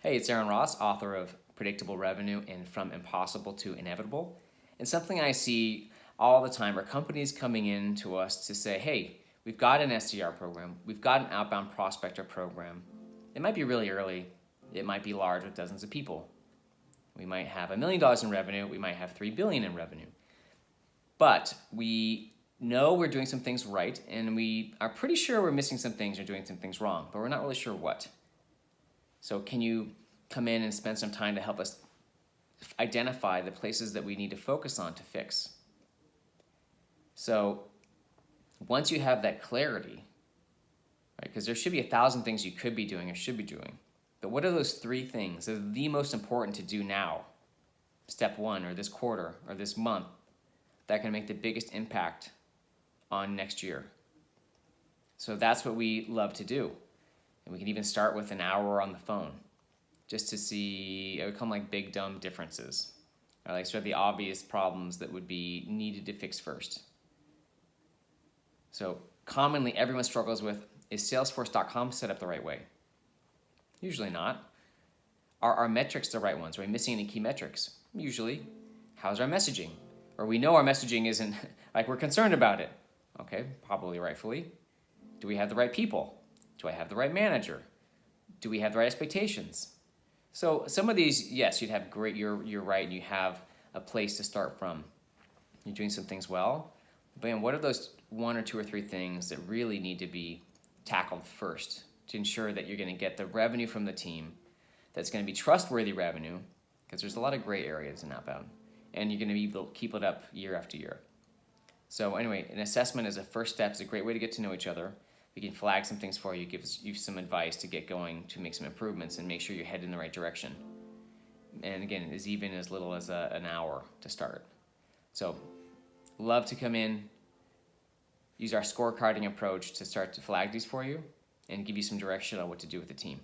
Hey, it's Aaron Ross, author of Predictable Revenue and From Impossible to Inevitable. And something I see all the time are companies coming in to us to say, hey, we've got an SDR program, we've got an outbound prospector program. It might be really early, it might be large with dozens of people. We might have $1 million in revenue, we might have $3 billion in revenue. But we know we're doing some things right, and we are pretty sure we're missing some things or doing some things wrong, but we're not really sure what. So can you come in and spend some time to help us identify the places that we need to focus on to fix? So once you have that clarity, right, because there should be 1,000 things you could be doing or should be doing, but what are those 3 things that are the most important to do now, step 1 or this quarter or this month, that can make the biggest impact on next year? So that's what we love to do. And we can even start with an hour on the phone just to see, it would come like big dumb differences, or like sort of the obvious problems that would be needed to fix first. So commonly everyone struggles with, is Salesforce.com set up the right way? Usually not. Are our metrics the right ones? Are we missing any key metrics? Usually. How's our messaging? Or we know our messaging isn't, like we're concerned about it. Okay, probably rightfully. Do we have the right people? Do I have the right manager? Do we have the right expectations? So some of these, yes, you'd have great, you're right, and you have a place to start from. You're doing some things well, but what are those 1 or 2 or 3 things that really need to be tackled first to ensure that you're going to get the revenue from the team that's going to be trustworthy revenue, because there's a lot of gray areas in outbound, and you're going to be able to keep it up year after year. So anyway, an assessment as a first step is a great way to get to know each other. We can flag some things for you, give you some advice to get going, to make some improvements and make sure you're headed in the right direction. And again, it's even as little as an hour to start. So love to come in, use our scorecarding approach to start to flag these for you and give you some direction on what to do with the team.